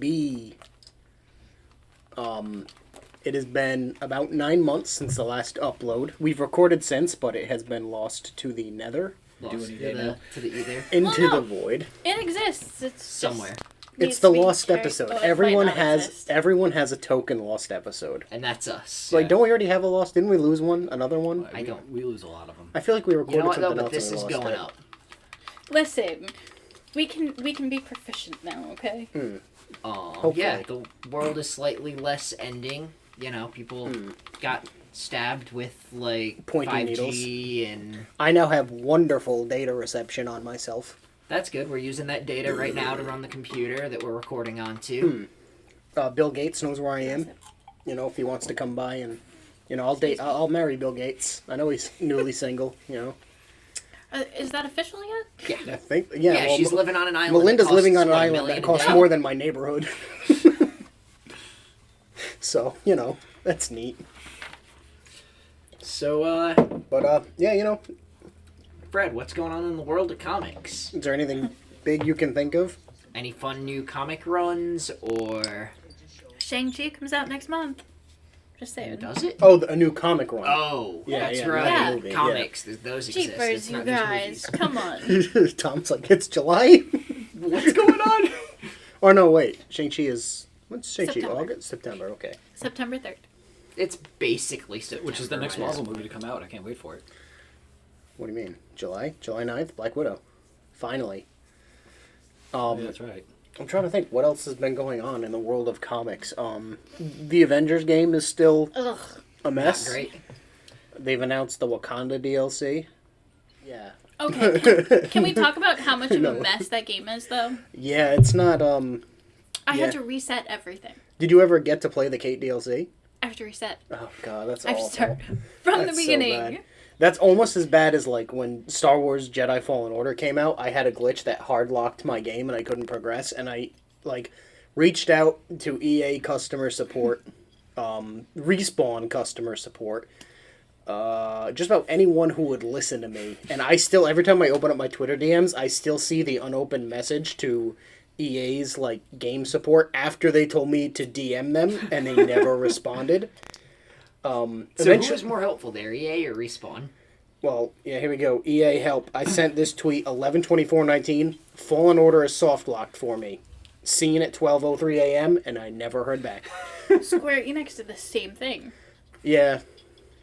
maybe... It has been about 9 months since the last upload. We've recorded since, but it has been lost to the nether. Lost to the ether. Into the void. It exists. It's somewhere. It's the lost episode. Everyone has a token lost episode. And that's us. Like, don't we already have a lost? Didn't we lose one? Another one? We lose a lot of them. I feel like we recorded something else. But this is going up. Listen, we can be proficient now, okay? Yeah, the world is slightly less ending. You know, people got stabbed with, like, pointing 5G needles. and... I now have wonderful data reception on myself. That's good. We're using that data right now to run the computer that we're recording onto. Bill Gates knows where I am. You know, if he wants to come by and... You know, I'll marry Bill Gates. I know he's newly single, you know. Is that official yet? Yeah. I think, yeah. Yeah, well, she's living on an island. Melinda's living on an $1 island million that costs more than my neighborhood. So, you know, that's neat. So, But, yeah, you know. Fred, what's going on in the world of comics? Is there anything big you can think of? Any fun new comic runs, or... Shang-Chi comes out next month. Just saying. Does it? Oh, a new comic run. Oh, yeah, that's yeah, right. Yeah. Movie, Comics, those exist. Jeepers, It's you not just guys. movies. Come on. Tom's like, it's July? What's going on? Or no, wait. Shang-Chi is... When's Shang-Chi? September. August? September, okay. September 3rd. It's basically September. Which is the next right? Marvel movie to come out. I can't wait for it. What do you mean? July? July 9th? Black Widow. Finally. Yeah, that's right. I'm trying to think what else has been going on in the world of comics. The Avengers game is still a mess. Not great. They've announced the Wakanda DLC. Yeah. Okay, can we talk about how much of a mess that game is, though? Yeah, it's not, I yeah. had to reset everything. Did you ever get to play the Kate DLC? I have to reset. Oh, God, that's I have awful. to start from That's the so beginning. bad. That's almost as bad as, like, when Star Wars Jedi Fallen Order came out, I had a glitch that hard-locked my game and I couldn't progress, and I, like, reached out to EA customer support, Respawn customer support, just about anyone who would listen to me, and I still, every time I open up my Twitter DMs, I still see the unopened message to EA's, like, game support after they told me to DM them, and they never responded. So who was more helpful there, EA or Respawn? Well, yeah, here we go. EA help. I sent this tweet 11/24/19. Fallen Order is soft locked for me. Seen at 12:03 a.m. and I never heard back. Square Enix did the same thing. Yeah.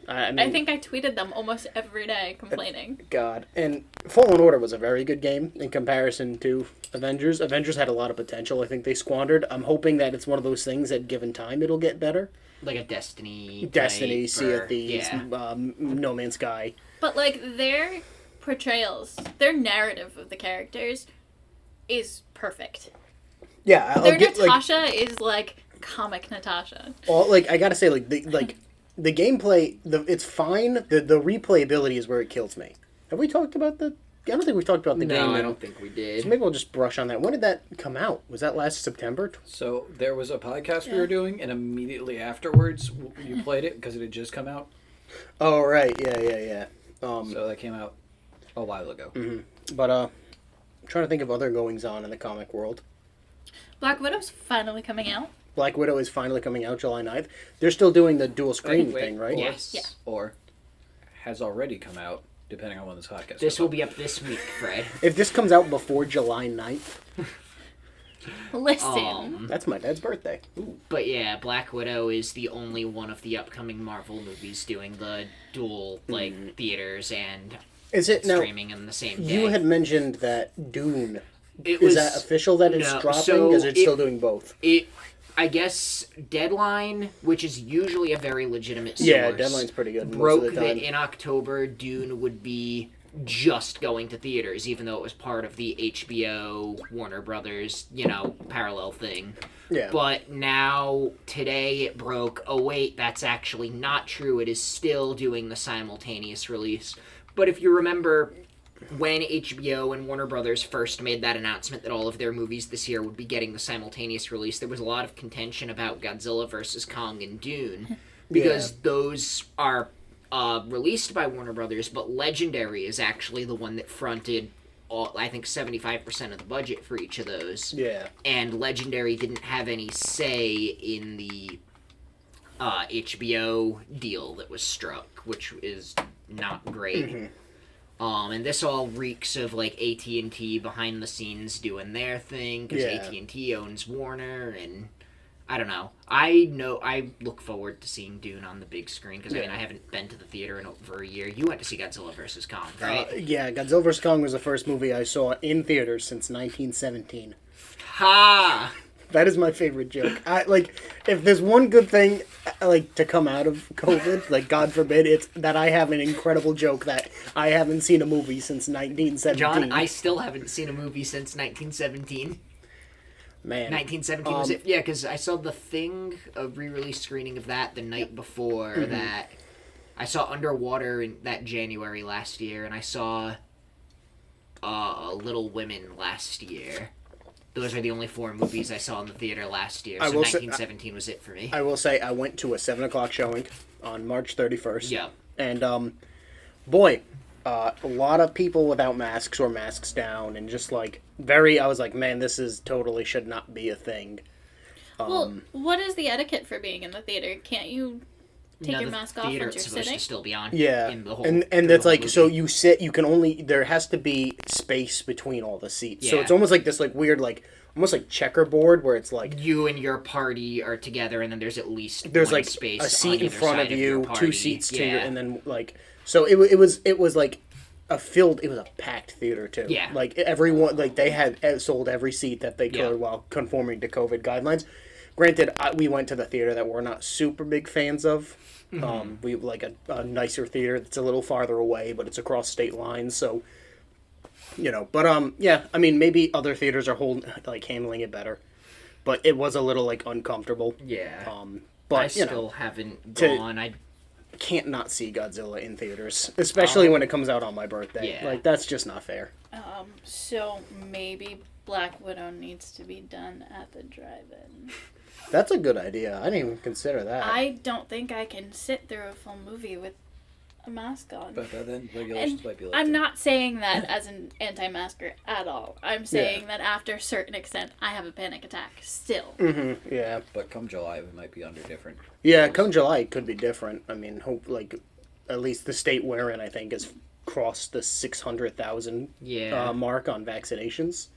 I mean, I think I tweeted them almost every day complaining. God. And Fallen Order was a very good game in comparison to Avengers. Avengers had a lot of potential I think they squandered. I'm hoping that it's one of those things that given time it'll get better. Like a Destiny, Sea of Thieves, yeah. No Man's Sky. But, like, their portrayals, their narrative of the characters is perfect. Yeah, Their Natasha is, like, comic Natasha. Well, like, I gotta say, the gameplay, it's fine. The replayability is where it kills me. Have we talked about I don't think we've talked about the game. No, I don't think we did. So maybe we'll just brush on that. When did that come out? Was that last September? So there was a podcast we were doing, and immediately afterwards, you played it because it had just come out. Oh, right. Yeah. So that came out a while ago. Mm-hmm. But, I'm trying to think of other goings-on in the comic world. Black Widow's finally coming out. Black Widow is finally coming out July 9th. They're still doing the dual screen thing, right? Yes. Yeah. Or has already come out, depending on when this podcast This goes will up. be up this week, Fred. If this comes out before July 9th, Listen. that's my dad's birthday. Ooh. But yeah, Black Widow is the only one of the upcoming Marvel movies doing the dual, like, theaters and Is it now? streaming in the same day. You had mentioned that Dune. It Is that official that it's no, dropping? so Or is it still doing both? I guess Deadline, which is usually a very legitimate source, Yeah, Deadline's pretty good most broke of the time. that in October Dune would be just going to theaters, even though it was part of the HBO Warner Brothers, parallel thing. Yeah. But now, today, it broke, oh wait, that's actually not true, it is still doing the simultaneous release. But if you remember, when HBO and Warner Brothers first made that announcement that all of their movies this year would be getting the simultaneous release, there was a lot of contention about Godzilla vs. Kong and Dune, because those are released by Warner Brothers, but Legendary is actually the one that fronted I think 75% of the budget for each of those. Yeah. And Legendary didn't have any say in the HBO deal that was struck, which is not great. And this all reeks of like AT&T behind the scenes doing their thing because AT&T owns Warner, and I don't know. I look forward to seeing Dune on the big screen because I mean I haven't been to the theater in over a year. You went to see Godzilla vs Kong, right? Yeah, Godzilla vs Kong was the first movie I saw in theaters since 1917. Ha! That is my favorite joke. If there's one good thing, to come out of COVID, God forbid, it's that I have an incredible joke that I haven't seen a movie since 1917. John, I still haven't seen a movie since 1917. Man. 1917 was it? Yeah, because I saw The Thing, a re-release screening of that the night before that. I saw Underwater in that January last year, and I saw Little Women last year. Those are the only 4 movies I saw in the theater last year, so 1917 was it for me. I will say I went to a 7 o'clock showing on March 31st. Yeah. And, boy, a lot of people without masks or masks down, and just, I was like, man, this is totally should not be a thing. Well, what is the etiquette for being in the theater? Can't you take your mask off once you're supposed sitting? to still be on. Yeah, in the whole, and that's so you sit. You can only there has to be space between all the seats. So Yeah. it's almost like this weird almost like checkerboard where it's you and your party are together, and then there's at least there's one space a seat on in front either of side your you, party. 2 seats to yeah. you, and then so it was a it was a packed theater too. Yeah. Everyone they had sold every seat that they could while conforming to COVID guidelines. Granted, we went to the theater that we're not super big fans of. We like a nicer theater that's a little farther away, but it's across state lines, so but yeah, I mean maybe other theaters are handling it better, but it was a little uncomfortable. Yeah. But I still haven't gone. I can't not see Godzilla in theaters, especially when it comes out on my birthday. Yeah. That's just not fair. So maybe Black Widow needs to be done at the drive-in. That's a good idea. I didn't even consider that. I don't think I can sit through a full movie with a mask on. But then regulations might be like I'm not saying that as an anti-masker at all. I'm saying Yeah. that after a certain extent, I have a panic attack still. Yeah. But come July, we might be under different. Yeah, come July it could be different. I mean, hope at least the state we're in, I think, has crossed the 600,000 mark on vaccinations.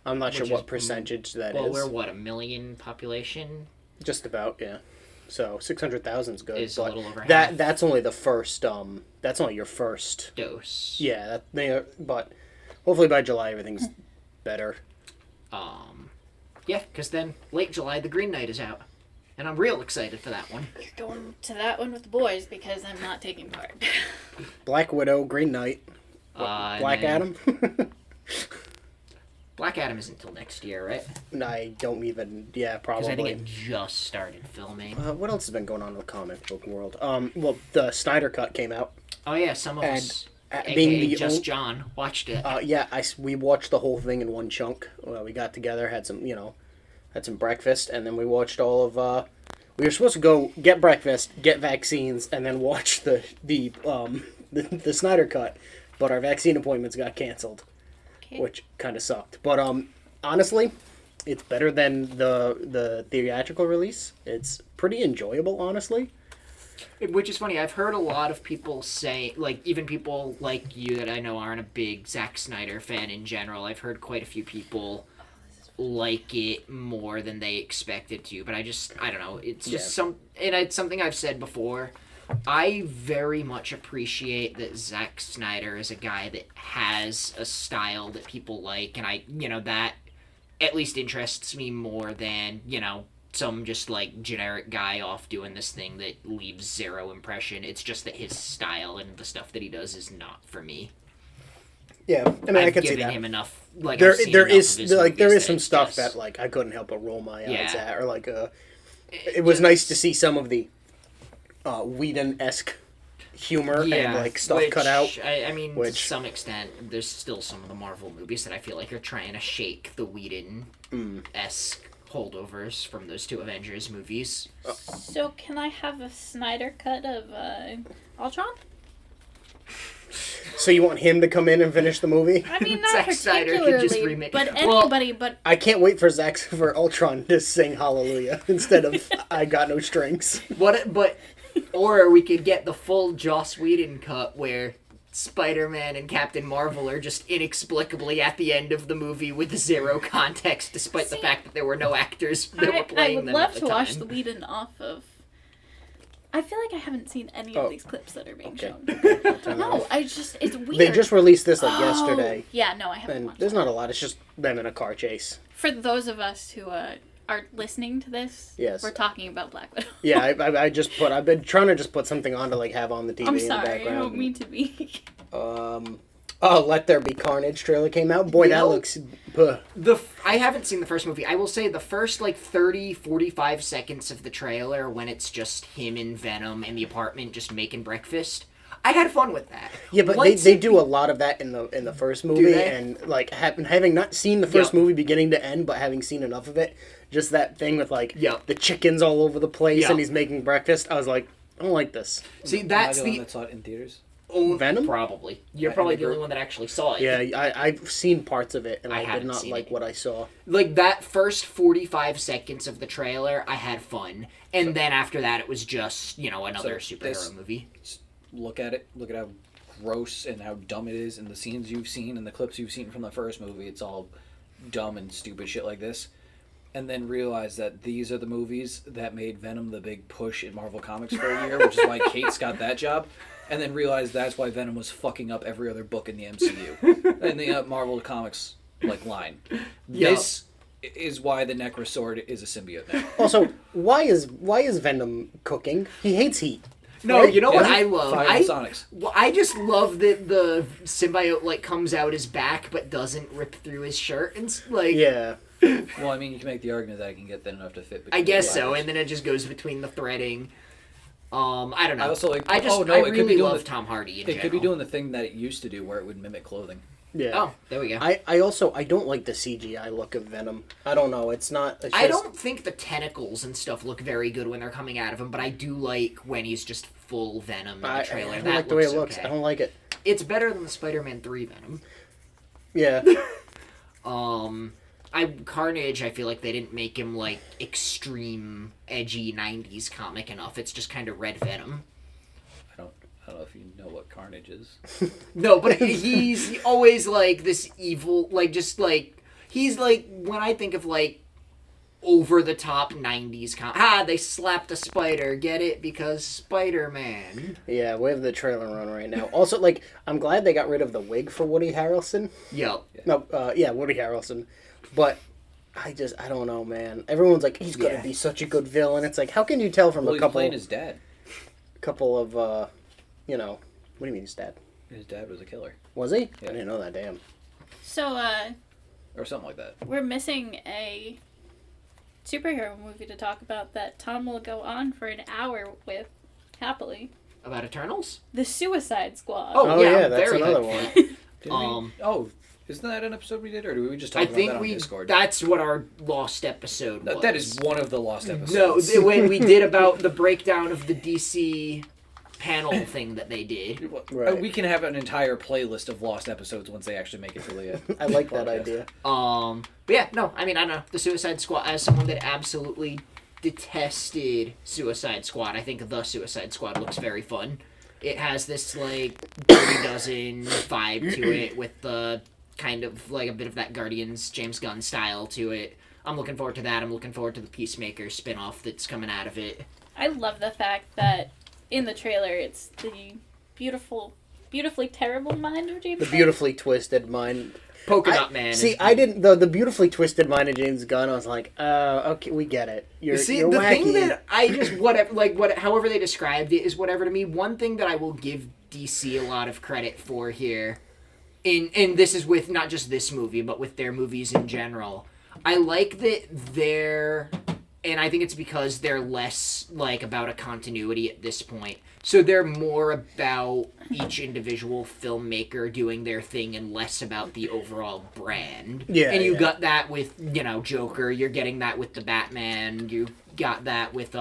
I'm not sure what percentage that is. Well, we're what, 1 million population? Just about, yeah. So 600,000 is good. Is a but little over half. That's only the first. That's only your first Dose. Yeah, but hopefully by July everything's better. Yeah, because then late July the Green Knight is out, and I'm real excited for that one. You're going to that one with the boys because I'm not taking part. Black Widow, Green Knight, Black Adam. Black Adam isn't until next year, right? I don't even. Yeah, probably. Because I think it just started filming. What else has been going on in the comic book world? Well, the Snyder Cut came out. Oh yeah, some of us, being aka the just John, watched it. We watched the whole thing in one chunk. We got together, had some breakfast, and then we watched all of. We were supposed to go get breakfast, get vaccines, and then watch the Snyder Cut, but our vaccine appointments got canceled, which kind of sucked. But honestly, it's better than the theatrical release. It's pretty enjoyable, honestly. Which is funny. I've heard a lot of people say, even people like you that I know aren't a big Zack Snyder fan in general. I've heard quite a few people like it more than they expected to, but I don't know. It's just and it's something I've said before. I very much appreciate that Zack Snyder is a guy that has a style that people like, and that at least interests me more than, some just generic guy off doing this thing that leaves zero impression. It's just that his style and the stuff that he does is not for me. Yeah, I mean, I can see that. I've given him enough. There is some stuff that I couldn't help but roll my eyes at, or it was nice to see some of the Whedon-esque humor and stuff cut out. I mean, to some extent, there's still some of the Marvel movies that I feel like are trying to shake the Whedon-esque holdovers from those 2 Avengers movies. So can I have a Snyder cut of Ultron? So you want him to come in and finish the movie? I mean, not Zack Snyder could just particularly, remake but it. anybody. But I can't wait for Ultron to sing Hallelujah instead of I Got No Strings. Or we could get the full Joss Whedon cut where Spider-Man and Captain Marvel are just inexplicably at the end of the movie with zero context, despite the fact that there were no actors that were I playing would them love at the to watch time. the Whedon off of. I feel like I haven't seen any of these clips that are being shown. No, it's weird. They just released this yesterday. Yeah, no, I haven't And watched there's that. not a lot. It's just them in a car chase. For those of us who are listening to this, Yes. we're talking about Black Widow. Yeah, I've been trying to just put something on to like have on the TV I'm in the sorry, I background. don't mean to be. Let There Be Carnage trailer came out. Boy, You that know- looks. I haven't seen the first movie. I will say the first 30, 45 seconds of the trailer when it's just him and Venom in the apartment just making breakfast. I had fun with that. Yeah, but Once they it do a lot of that in the first movie, they? and like having not seen the first Yep. movie beginning to end, but having seen enough of it, just that thing with like Yep. the chickens all over the place Yep. and he's making breakfast. I was like, I don't like this. See, Am I that's the one the that saw it in theaters. Venom? Probably. You're I probably think the only you're- one that actually saw it. Yeah, I've seen parts of it, and I I did haven't not seen like it. what I saw. Like that first 45 seconds of the trailer, I had fun, and then after that, it was just another So superhero this- movie. Look at it. Look at how gross and how dumb it is, and the scenes you've seen and the clips you've seen from the first movie. It's all dumb and stupid shit like this. And then realize that these are the movies that made Venom the big push in Marvel Comics for a year, which is why Kate's got that job. And then realize that's why Venom was fucking up every other book in the MCU in the Marvel Comics line. Yeah. This is why the Necrosword is a symbiote now. Also, why is Venom cooking? He hates heat. No, Right? you know what Yeah. I love? Fire and Sonics. I just love that the symbiote comes out his back but doesn't rip through his shirt and Yeah. Well, I mean, you can make the argument that it can get thin enough to fit. I between guess the so, wires. and then it just goes between the threading. I don't know. I also like. I just oh no, I it could be really doing love the, Tom Hardy in It could be general. doing the thing that it used to do, where it would mimic clothing. Yeah. Oh, there we go. I also don't like the CGI look of Venom. I don't know. It's not. It's I just, don't think the tentacles and stuff look very good when they're coming out of him, but I do like when he's just full Venom in the I trailer. don't That like the way it looks looks. okay. I don't like it. It's better than the Spider-Man 3 Venom. Yeah. Carnage, I feel like they didn't make him extreme edgy 90s comic enough. It's just kind of red Venom. I don't know if you know what Carnage is. No, but he's always this evil, he's when I think of over the top 90s they slapped a spider, get it? Because Spider-Man. Yeah, we have the trailer on right now. Also, I'm glad they got rid of the wig for Woody Harrelson. Yep. No, Woody Harrelson. But I don't know, man. Everyone's like, he's gonna Yeah. be such a good villain. It's like, how can you tell from Well, a he's couple playing his dad. of, what do you mean his dad? His dad was a killer, Was he? Yeah. I didn't know that, damn. So, or something like that. we're missing a superhero movie to talk about that Tom will go on for an hour with, happily. About Eternals? The Suicide Squad. Oh, Oh, yeah, yeah, I'm that's very another hyped. one. Did Um, we? Oh, isn't that an episode we did, or did we just talk I about think that on Discord? that's what our lost episode was. That is one of the lost No, episodes. when we did about the breakdown of the DC panel thing that they did. Right. We can have an entire playlist of lost episodes once they actually make it to the I like that podcast. idea. But yeah, no, I mean, I don't know. The Suicide Squad, as someone that absolutely detested Suicide Squad, I think the Suicide Squad looks very fun. It has this, Dirty Dozen vibe to it with the kind of, a bit of that Guardians James Gunn style to it. I'm looking forward to that. I'm looking forward to the Peacemaker spin-off that's coming out of it. I love the fact that in the trailer it's the beautifully terrible mind of James The Gunn. beautifully twisted mind. Polka Dot Man. See, is- I didn't. The beautifully twisted mind of James Gunn. I was like, okay, we get it. You're See, you're the wacky. thing that I just however they described it is whatever to me. One thing that I will give DC a lot of credit for here, and this is with not just this movie, but with their movies in general. I like that they're, and I think it's because they're less about a continuity at this point. So they're more about each individual filmmaker doing their thing and less about the overall brand. Yeah, And you yeah. got that with, Joker. You're getting that with the Batman. You got that with,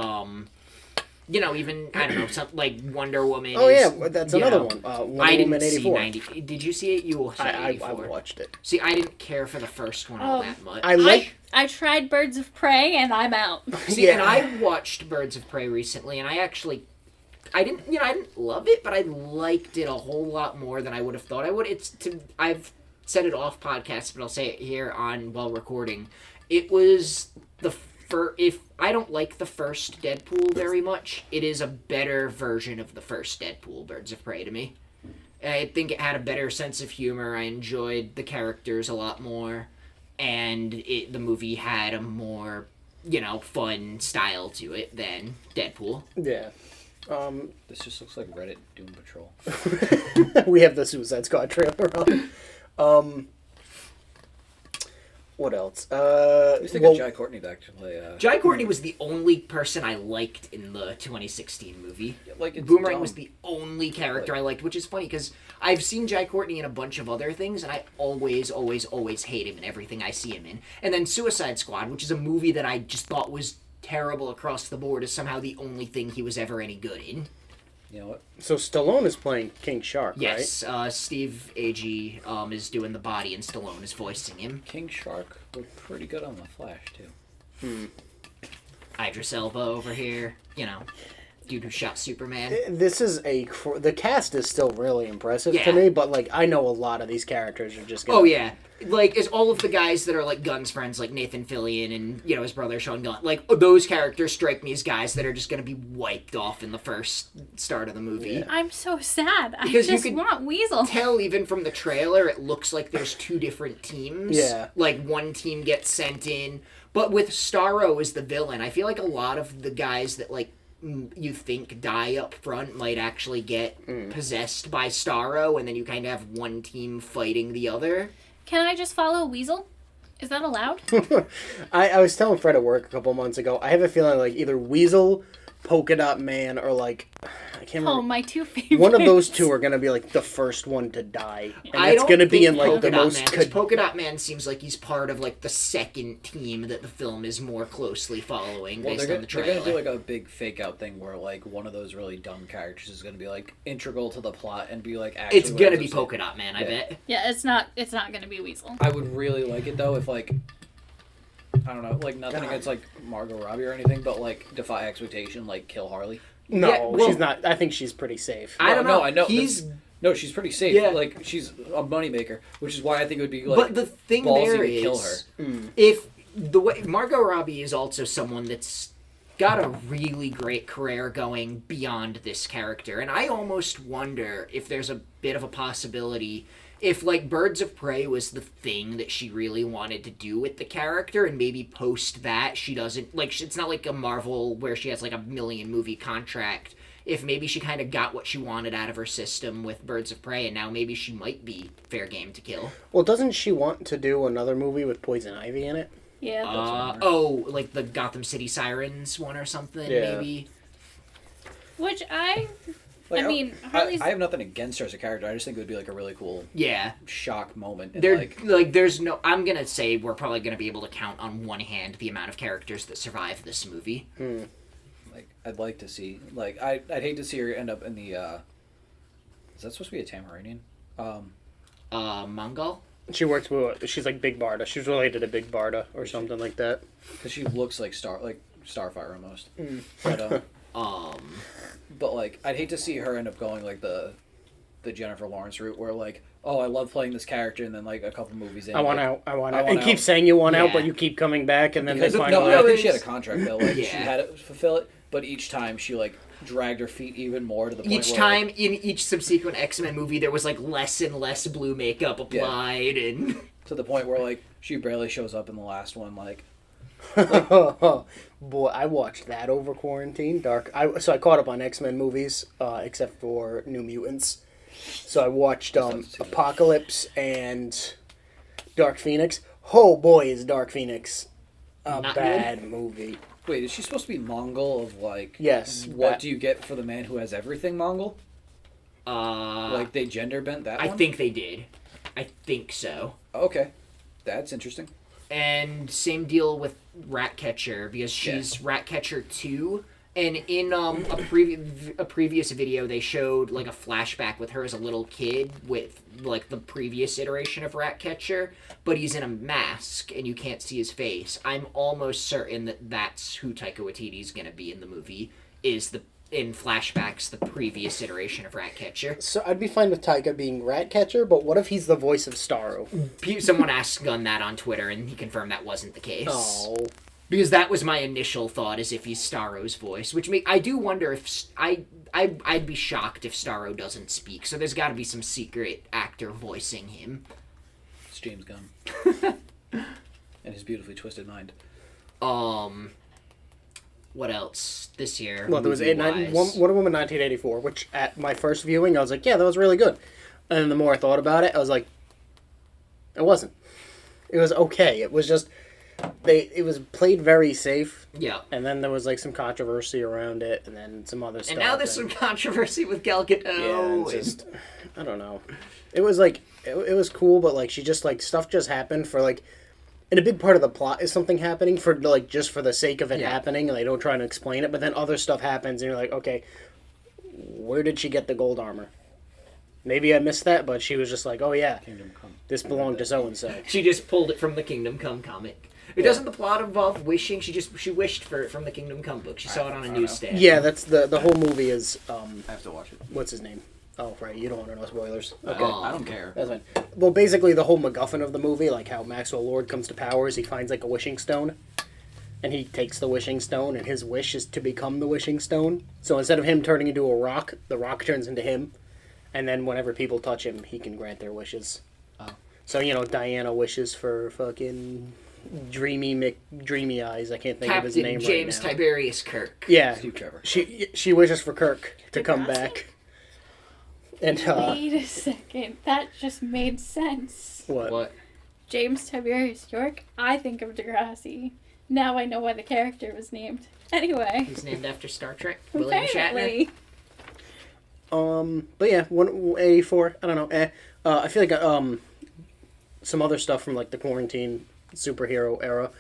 even I don't know, something like Wonder Woman. Oh is, yeah, that's you another know, one. I Wonder didn't Woman see 84. 90. Did you see it? You will see I 84. watched it. See, I didn't care for the first one all Oh, that much. I tried Birds of Prey and I'm out. See, Yeah. and I watched Birds of Prey recently, and I didn't love it, but I liked it a whole lot more than I would have thought I would. I've said it off podcast, but I'll say it here while recording. It was if I don't like the first Deadpool very much, it is a better version of the first Deadpool, Birds of Prey, to me. I think it had a better sense of humor. I enjoyed the characters a lot more, and the movie had a more, fun style to it than Deadpool. Yeah. This just looks like Reddit Doom Patrol. We have the Suicide Squad trailer on. What else? I just think of Jai Courtney back to play. Jai Courtney was the only person I liked in the 2016 movie. Like, it's Boomerang dumb. was the only character I liked, which is funny because I've seen Jai Courtney in a bunch of other things, and I always, always, always hate him in everything I see him in. And then Suicide Squad, which is a movie that I just thought was terrible across the board, is somehow the only thing he was ever any good in. You know what? So Stallone is playing King Shark, Yes, Steve Agee is doing the body, and Stallone is voicing him. King Shark looked pretty good on The Flash, too. Idris Elba over here, dude who shot Superman. right? This is the cast is still really impressive Yeah. to me, but like I know a lot of these characters are just gonna... Oh yeah, is all of the guys that are like Gunn's friends, like Nathan Fillion and his brother Sean Gunn. Like those characters strike me as guys that are just going to be wiped off in the first start of the movie. Yeah. I'm so sad. I Because you just could want Weasel. Tell even from the trailer, it looks like there's two different teams. Yeah. Like one team gets sent in, but with Starro as the villain, I feel like a lot of the guys that you think die up front might actually get possessed by Starro, and then you kind of have one team fighting the other. Can I just follow Weasel? Is that allowed? I was telling Fred at work a couple months ago, I have a feeling like either Weasel, Polka Dot Man, or like, I can't remember. Oh, my two favorites. One of those two are going to be like the first one to die. And I it's don't going to be think in like Polka the Dot most... Man, 'cause Polka Dot Man seems like he's part of like the second team that the film is more closely following Well, based they're on the going trailer. to do like a big fake out thing where like one of those really dumb characters is going to be like integral to the plot and be like actually It's gonna what be it is. Polka Dot Man, I Yeah. bet. Yeah, it's not gonna be Weasel. I would really like it though if like I don't know, like nothing God. against like Margot Robbie or anything, but like defy expectation, like kill Harley. No, Yeah, well- she's not. I think she's pretty safe. I don't know. No, I know. He's No, she's pretty safe. Yeah. Like she's a moneymaker, which is why I think it would be like but the thing ballsy there to kill is, her. if the way Margot Robbie is also someone that's got a really great career going beyond this character, and I almost wonder if there's a bit of a possibility if like Birds of Prey was the thing that she really wanted to do with the character, and maybe post that she doesn't like it's not like a Marvel where she has like a million movie contract. If maybe she kind of got what she wanted out of her system with Birds of Prey, and now maybe she might be fair game to kill. Well, doesn't she want to do another movie with Poison Ivy in it? Yeah. Like the Gotham City Sirens one or something, Yeah. maybe. Which I Like, mean, Harley's... I have nothing against her as a character. I just think it would be like a really cool Yeah, shock moment. And there like there's no. I'm gonna say we're probably gonna be able to count on one hand the amount of characters that survive this movie. like I'd like to see like I'd hate to see her end up in the is that supposed to be a Tamaranian? Mongol. She works with... She's like Big Barda. She's related to Big Barda or something like that. Because she looks like Starfire almost. But but like I'd hate to see her end up going like the Jennifer Lawrence route where like, oh, I love playing this character, and then like a couple movies in, I want like, out. I want I out. want And keep out. saying you want out, Yeah. but you keep coming back, and then Because they no, finally... I No, think she had a it's- contract though. Like she Yeah. had to fulfill it, but each time she like dragged her feet even more to the point Each where, time in each subsequent X-Men movie, there was like less and less blue makeup applied, and to the point where like she barely shows up in the last one. Like Boy, I watched that over quarantine. So I caught up on X-Men movies, except for New Mutants. So I watched sounds too much. Apocalypse and Dark Phoenix. Oh boy, is Dark Phoenix a Not bad movie. wait, is she supposed to be Mongol of like? Yes. What do you get for the man who has everything Mongol? Like they gender bent that I one? think they did. I think so. Okay, that's interesting. And same deal with Ratcatcher, because she's Ratcatcher 2, And in a previous video, they showed like a flashback with her as a little kid with like the previous iteration of Ratcatcher, but he's in a mask and you can't see his face. I'm almost certain that that's who Taika Waititi's gonna be in the movie. Is in flashbacks the previous iteration of Ratcatcher. So I'd be fine with Taika being Ratcatcher, but what if he's the voice of Starro? Someone asked Gunn that on Twitter, and he confirmed that wasn't the case. Oh. Because that was my initial thought, as if he's Starro's voice, which I do wonder if I'd be shocked if Starro doesn't speak. So there's got to be some secret actor voicing him. It's James Gunn and his beautifully twisted mind. What else this year? Well, there was movie-wise? Wonder Woman 1984, which at my first viewing I was like, yeah, that was really good. And then the more I thought about it, I was like, it wasn't. It was okay. It was just it was played very safe. Yeah. And then there was like some controversy around it, and then some other stuff. And now there's some controversy with Gal Gadot. Yeah, it's just I don't know. It was like it was cool, but like she just like stuff just happened for like. And a big part of the plot is something happening for like just for the sake of it happening, and they don't try to explain it. But then other stuff happens, and you're like, okay, where did she get the gold armor? Maybe I missed that, but she was just like, oh yeah, Kingdom Come. this belonged to so and so. She just pulled it from the Kingdom Come comic. It doesn't the plot involve wishing? She wished for it from the Kingdom Come book. She saw it on a newsstand. Yeah, that's the whole movie is. I have to watch it. What's his name? Oh, right. You don't want to know spoilers. Okay. I don't care. That's fine. Well, basically, the whole MacGuffin of the movie, like how Maxwell Lord comes to power, is he finds like a wishing stone, and he takes the wishing stone, and his wish is to become the wishing stone. So instead of him turning into a rock, the rock turns into him, and then whenever people touch him, he can grant their wishes. Oh. So Diana wishes for fucking Dreamy Eyes. I can't think of his Captain name James right now. Tiberius Kirk. Yeah, Steve Trevor. she wishes for Kirk to come Degrassi? back. And Wait a second. That just made sense. what? James Tiberius York? I think of Degrassi. Now I know why the character was named. Anyway. He's named after Star Trek. William Shatner. Apparently. But yeah, 184. I don't know. I feel like some other stuff from like the quarantine superhero era.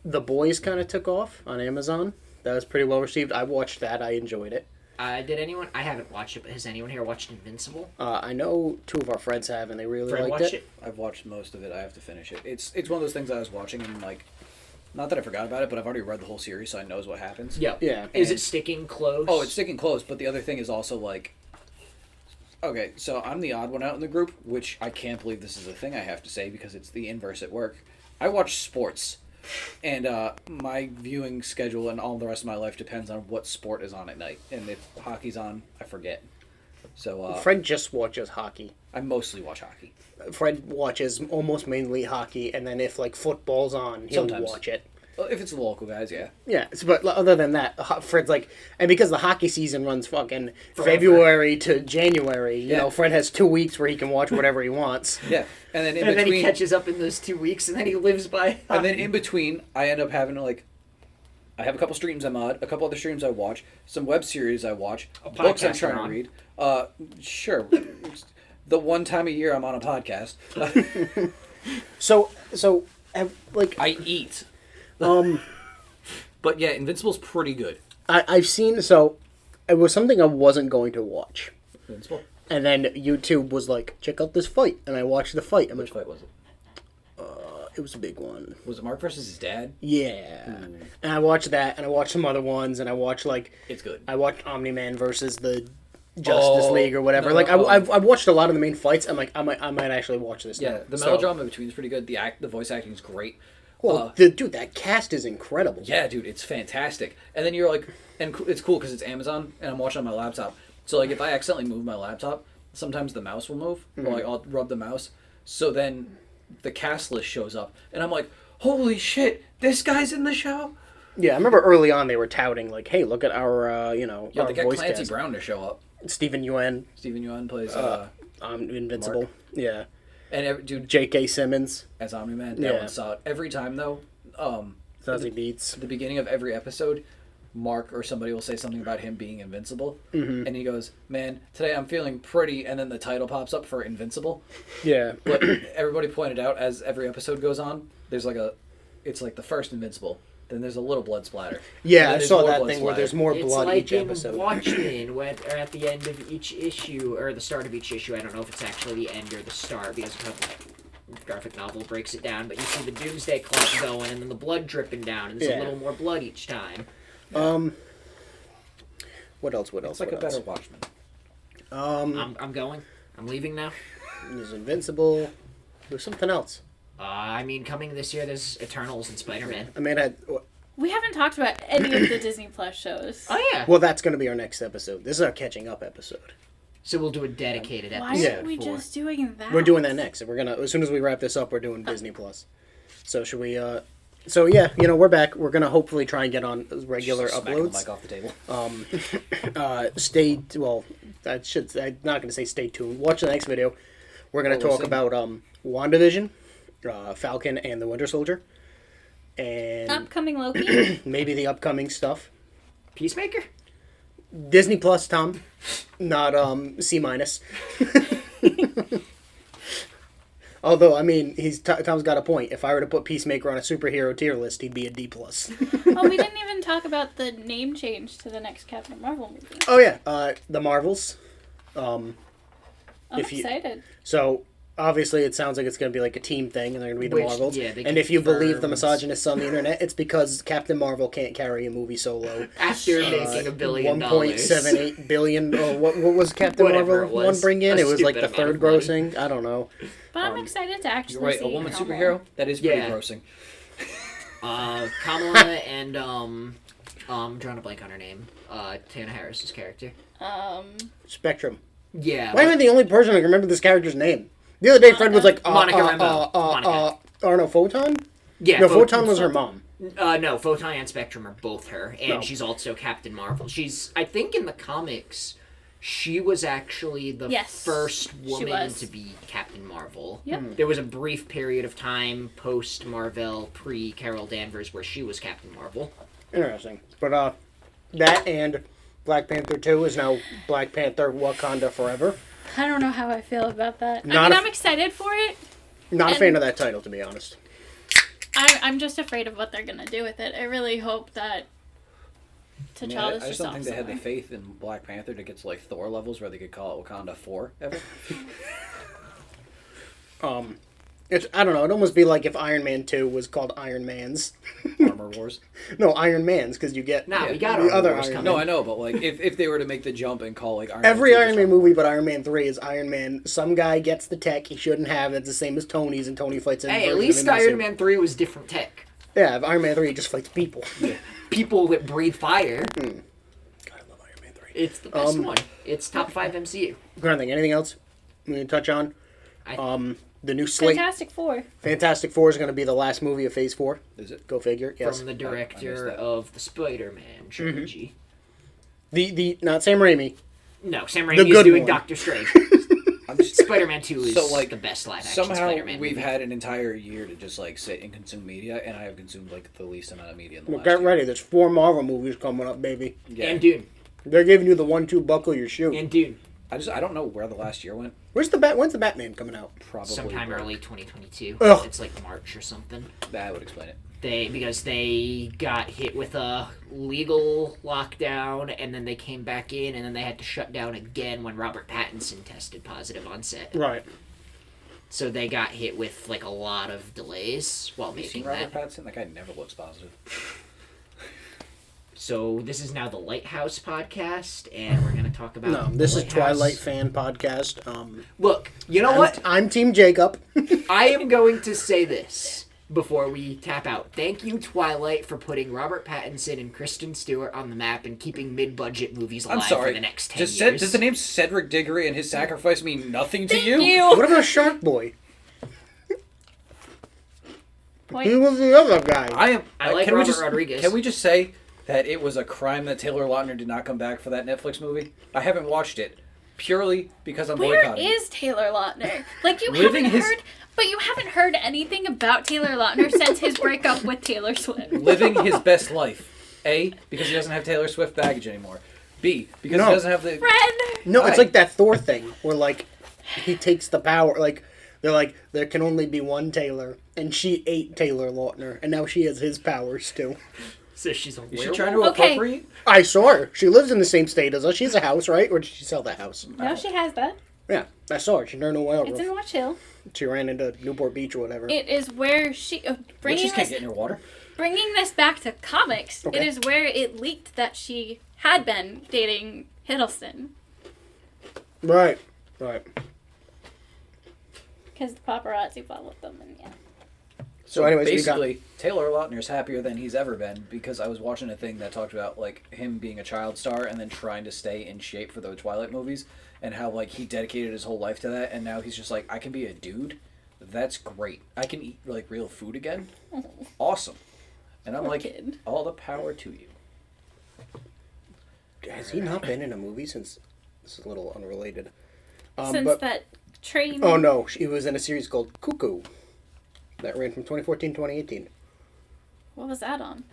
The Boys kind of took off on Amazon. That was pretty well received. I watched that. I enjoyed it. Did anyone? I haven't watched it, but has anyone here watched Invincible? I know two of our friends have, and they really Fred liked watched it. I've watched most of it. I have to finish it. It's one of those things I was watching and like, not that I forgot about it, but I've already read the whole series, so I knows what happens. Yeah. Yeah. Is And- it sticking close? Oh, it's sticking close, but the other thing is also like, okay, so I'm the odd one out in the group, which I can't believe this is a thing I have to say because it's the inverse at work. I watch sports, and my viewing schedule and all the rest of my life depends on what sport is on at night. And if hockey's on, I forget. So Fred just watches hockey. I mostly watch hockey. Fred watches almost mainly hockey, and then if like football's on, he'll Sometimes. watch it. Well, if it's the local guys, yeah. Yeah, but other than that, Fred's like, and because the hockey season runs fucking Forever. February to January, you Yeah. know, Fred has 2 weeks where he can watch whatever he wants. Yeah, and then in and then he between, catches up in those 2 weeks, and then he lives by. and then in between, I end up having to like, I have a couple streams I'm on, a couple other streams I watch, some web series I watch, A books I'm podcast trying you're to on. read. Sure, the one time a year I'm on a podcast. So, like, I eat. um, But yeah, Invincible's pretty good. I've seen, so, it was something I wasn't going to watch. Invincible? And then YouTube was like, check out this fight. And I watched the fight. I'm Which like, fight was it? it was a big one. Was it Mark versus his dad? Yeah. Hmm. And I watched that, and I watched some other ones, and I watched, like, It's good. I watched Omni-Man versus the Justice Oh, League or whatever. no, Like, no, I've watched a lot of the main fights. I'm like, I might actually watch this Yeah, now. the So- melodrama between is pretty good. The voice acting is great. Well, dude, that cast is incredible. Yeah, dude, it's fantastic. And then you're like, and it's cool because it's Amazon, and I'm watching on my laptop. So like, if I accidentally move my laptop, sometimes the mouse will move, or like I'll rub the mouse. So then the cast list shows up, and I'm like, holy shit, this guy's in the show. Yeah, I remember early on they were touting, like, hey, look at our, Yeah, our they got voice Clancy cast. Brown to show up. Stephen Yuen, Steven Yeun plays, Invincible. Mark. Yeah. dude, J.K. Simmons, as Omni-Man, that Yeah. one's solid. Every time though, Zazie Beetz. at the beginning of every episode, Mark or somebody will say something about him being invincible, and he goes, "Man, today I'm feeling pretty," and then the title pops up for Invincible. Yeah. But everybody pointed out as every episode goes on, there's like it's like the first Invincible, then there's a little blood splatter. Yeah, And then I there's saw more that blood thing where splatter. there's more It's blood like each in episode. Watchmen, when at the end of each issue, or the start of each issue, I don't know if it's actually the end or the start, because of how the graphic novel breaks it down, but you see the Doomsday Clock going, and then the blood dripping down, and there's Yeah. a little more blood each time. What else? It's like a better Watchmen. I'm going. I'm leaving now. There's Invincible. There's something else. I mean, coming this year, there's Eternals and Spider-Man. I mean, We haven't talked about any of the Disney Plus shows. Oh, yeah. well, that's going to be our next episode. This is our catching up episode. So we'll do a dedicated Why episode. aren't we for... just doing that? We're doing that next. We're gonna as soon as we wrap this up, we're doing Disney Plus. So should we? So yeah, we're back. We're gonna hopefully try and get on regular Just smacking the uploads. mic off the table. I'm not gonna say stay tuned. Watch the next video. We're gonna Oh, talk listen. about WandaVision, Falcon and the Winter Soldier, and Upcoming Loki. maybe the upcoming stuff. Peacemaker? Disney Plus, Tom, not C-. Although, I mean, Tom's got a point. If I were to put Peacemaker on a superhero tier list, he'd be a D+. Oh, we didn't even talk about the name change to the next Captain Marvel movie. Oh yeah, the Marvels. I'm If you- excited. So obviously, it sounds like it's going to be like a team thing, and they're going to be the Which, Marvels. yeah, they and if you believe the confirmed- misogynists on the internet, it's because Captain Marvel can't carry a movie solo. After making $1 billion. 1.78 billion. Or what was Captain Whatever Marvel it was. one bring in? A It was like the stupid amount third of money. grossing. I don't know. But I'm excited to actually You're right, see a woman how superhero? That is pretty Yeah. grossing. Kamala and, I'm trying to blank on her name. Tana Harris's character. Spectrum. Yeah. Why am I the only person who can remember this character's name? The other day, Fred was like, Monica Rambeau. Monica. or no, Photon? Yeah. No, Photon was her mom. No, Photon and Spectrum are both her, and No. she's also Captain Marvel. I think in the comics, she was actually the Yes, first she woman was. to be Captain Marvel. Yep. There was a brief period of time post Marvel, pre Carol Danvers, where she was Captain Marvel. Interesting. But that and Black Panther 2 is now Black Panther Wakanda Forever. I don't know how I feel about that. Not I'm excited for it. Not a And- fan of that title, to be honest. I'm just afraid of what they're gonna do with it. I really hope that I mean, T'Challa's I just just don't off think they had the somewhere. faith in Black Panther to get to like Thor levels where they could call it Wakanda 4 ever. I don't know. It'd almost be like if Iron Man 2 was called Iron Man's. Armor Wars. No, Iron Man's, because you get Nah, Yeah, we got the Armor other Wars Iron coming. No, I know, but like if they were to make the jump and call like Iron Every Man 2 Iron just Man Armor movie but Iron Man 3 is Iron Man. Some guy gets the tech he shouldn't have. It's the same as Tony's, and Tony fights a Hey, version at of least him in the Iron suit. Man 3 was different tech. Yeah, if Iron Man 3 he just fights people. People that breathe fire. God, I love Iron Man 3. It's the best one. It's top 5 MCU. Kind of thing. Anything else we need to touch on? The new slate. Fantastic Four. Fantastic Four is going to be the last movie of Phase 4. Is it? Go figure. Yes. From the I missed director that. of the Spider-Man trilogy. The not Sam Raimi. No, Sam The Raimi is good doing one. Doctor Strange. I'm just Spider-Man 2 is So, like, the best live-action somehow Spider-Man we've movie. had an entire year to just like sit and consume media, and I have consumed like the least amount of media in the Well, last get year. ready. There's 4 Marvel movies coming up, baby. Yeah. And Dune. They're giving you the 1-2 buckle your shoe. And Dune. I don't know where the last year went. When's the Batman coming out? Probably Sometime where- early 2022. Ugh. It's like March or something. That would explain it. Because they got hit with a legal lockdown, and then they came back in, and then they had to shut down again when Robert Pattinson tested positive on set. Right. So they got hit with like a lot of delays while Have you seen making Robert that. Pattinson? That guy never looks positive. So this is now the Lighthouse podcast, and we're gonna talk about. No, the this is Lighthouse. Twilight fan podcast. Look, you know what? I'm Team Jacob. I am going to say this before we tap out. Thank you, Twilight, for putting Robert Pattinson and Kristen Stewart on the map and keeping mid-budget movies alive I'm sorry. for the next 10 Does years. does the name Cedric Diggory and his sacrifice mean nothing to Thank you? you. What about Shark Boy? He Point. was the other guy. I like can we Robert just, Rodriguez. Can we just say that it was a crime that Taylor Lautner did not come back for that Netflix movie? I haven't watched it purely because I'm Where boycotting. is Taylor Lautner? Like you Living haven't his- heard, but you haven't heard anything about Taylor Lautner since his breakup with Taylor Swift. Living his best life. A, because he doesn't have Taylor Swift baggage anymore. B, because No. he doesn't have the... Friend. No, Why? it's like that Thor thing where like he takes the power. Like They're like, there can only be one Taylor, and she ate Taylor Lautner, and now she has his powers too. So she's a Is she werewolf? trying to Okay. appropriate? I saw her. She lives in the same state as us. She has a house, right? Or did she sell that house? No, she has that. Yeah, I saw her. She turned a wild It's roof. in Watch Hill. She ran into Newport Beach or whatever. It is where she Witches can't get in your water. bringing this back to comics. Okay. It is where it leaked that she had been dating Hiddleston Right. because the paparazzi followed them, and yeah. So anyways, we got- basically, Taylor Lautner's happier than he's ever been because I was watching a thing that talked about like him being a child star and then trying to stay in shape for the Twilight movies and how like he dedicated his whole life to that and now he's just like I can be a dude. That's great. I can eat like real food again. Awesome. And I'm Poor like, kid. all the power to you. Has he not been in a movie since? This is a little unrelated. Since but- that train. Oh no, he was in a series called Cuckoo that ran from 2014 to 2018. What was that on?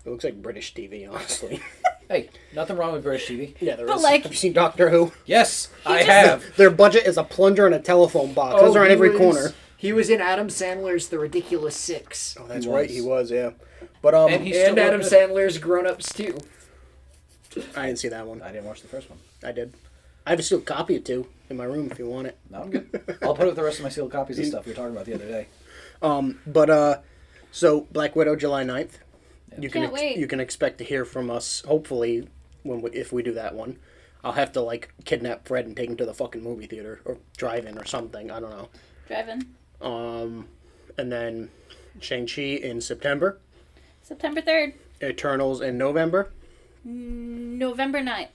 It looks like British TV, honestly. Hey, nothing wrong with British TV. Yeah, there But, is. like- Have you seen Doctor Who? Yes, I just- have. Their budget is a plunger and a telephone box. Those are on he every was- corner. He was in Adam Sandler's The Ridiculous Six. Oh, that's He right. was. He was, yeah. But And he's And still Adam good. Sandler's Grown Ups too. I didn't see that one. I didn't watch the first one. I did. I have a sealed copy of two in my room if you want it. No, I'm good. I'll put up the rest of my sealed copies of stuff we were talking about the other day. So Black Widow, July 9th. You can Can't wait. you can expect to hear from us. Hopefully, if we do that one, I'll have to like kidnap Fred and take him to the fucking movie theater or drive-in or something. I don't know. Driving. And then Shang-Chi in September, September 3rd. Eternals in November, November 9th.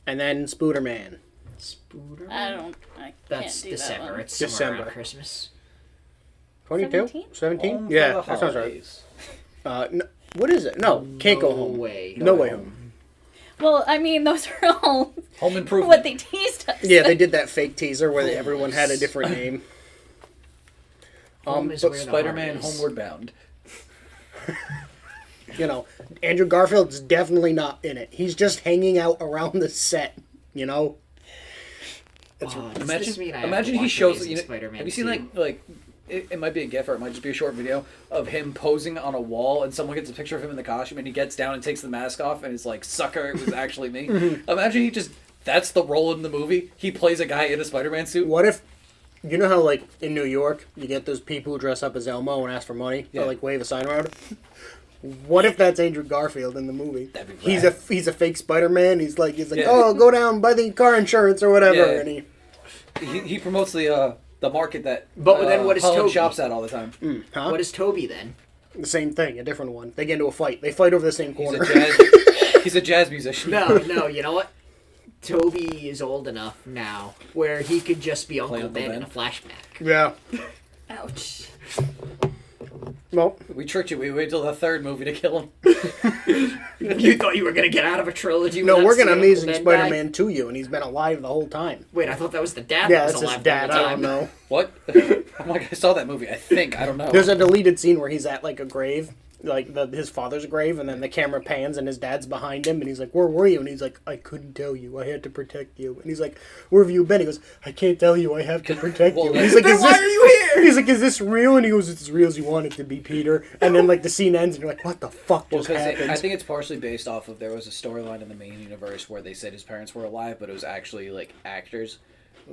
and then Spooderman. Spooder. I That's can't do December. that one. It's somewhere December. around Christmas. 22? 17? 17? Home Yeah, for the that sounds right. holidays. No, what is it? No, can't go No home. way. No way home. Well, I mean, those are all Home Improvement. what they teased us. Yeah, they did that fake teaser where Homeless. everyone had a different name. Home is but where the Spider-Man heart is. Homeward Bound. You know, Andrew Garfield's definitely not in it. He's just hanging out around the set, you know? Oh, does this Imagine, mean I have to imagine he watch shows. Amazing You know, Spider-Man have you seen 2? like it might be a GIF or it might just be a short video of him posing on a wall and someone gets a picture of him in the costume and he gets down and takes the mask off and is like, "Sucker, it was actually me." Imagine he just that's the role in the movie. He plays a guy in a Spider-Man suit. What if, you know how, like, in New York, you get those people who dress up as Elmo and ask for money? Yeah. Or, like, wave a sign around? What if that's Andrew Garfield in the movie? That'd be He's rad. a fake Spider-Man. He's like, Yeah. oh, go down, buy the car insurance or whatever. Yeah. And He promotes the market that But then what is Holland Toby? shops at all the time. huh? What is Toby then? The same thing, a different one. They get into a fight. They fight over the same He's corner. a jazz. He's a jazz musician. No, you know what? Toby is old enough now where he could just be Uncle Uncle Ben in Ben? a flashback. Yeah. Ouch. Well, We tricked you. We waited till the third movie to kill him. You thought you were gonna get out of a trilogy? no, without we're going to seeing Amazing Uncle Ben die? Spider-Man to you, and he's been alive the whole time. Wait, I thought that was the dad Yeah, that that's was his alive dad. the whole I time. don't know. What? I'm like, I saw that movie. I think. I don't know. There's a deleted scene where he's at, like, a grave. Like, his father's grave, and then the camera pans, and his dad's behind him, and he's like, where were you? And he's like, I couldn't tell you. I had to protect you. And he's like, where have you been? He goes, I can't tell you. I have to protect Well, you. And he's like, Then is why this... are you here? He's like, is this real? And he goes, it's as real as you want it to be, Peter. And then, like, the scene ends, and you're like, what the fuck Well, just because happened? I think it's partially based off of there was a storyline in the main universe where they said his parents were alive, but it was actually like actors,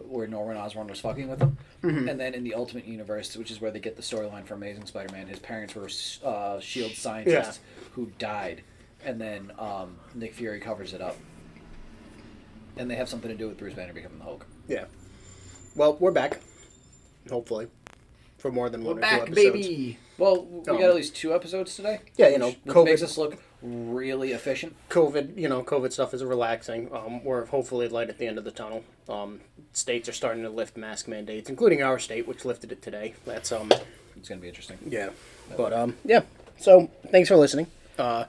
where Norman Osborn was fucking with them. And then in the Ultimate Universe, which is where they get the storyline for Amazing Spider-Man, his parents were Shield scientists who died, and then Nick Fury covers it up, and they have something to do with Bruce Banner becoming the Hulk. Yeah. Well, we're back. Hopefully. For more than one We're or two back, episodes. baby. Well, we got at least 2 episodes today. Yeah, you know, which COVID. makes us look really efficient. COVID stuff is relaxing. We're hopefully light at the end of the tunnel. States are starting to lift mask mandates, including our state, which lifted it today. That's It's gonna be interesting. yeah. But yeah. So thanks for listening. I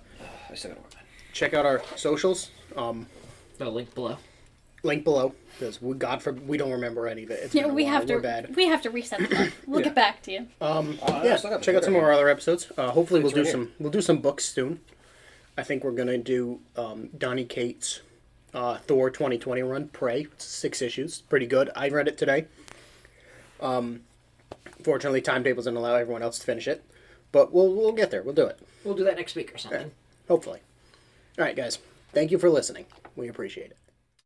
still gotta work, man. Check out our socials. The link below. Link below, because we don't remember any of it. It's Yeah, been a we while. have to. We're bad. We have to reset them. We'll Yeah. get back to you. Yeah, still got check out some of our other episodes. Hopefully It's we'll do right some some books soon. I think we're gonna do Donny Cates' Thor 2020 run. Prey. It's 6 issues. Pretty good. I read it today. Fortunately, timetables didn't allow everyone else to finish it, but we'll get there. We'll do it. We'll do that next week or something. Hopefully. All right, guys. Thank you for listening. We appreciate it.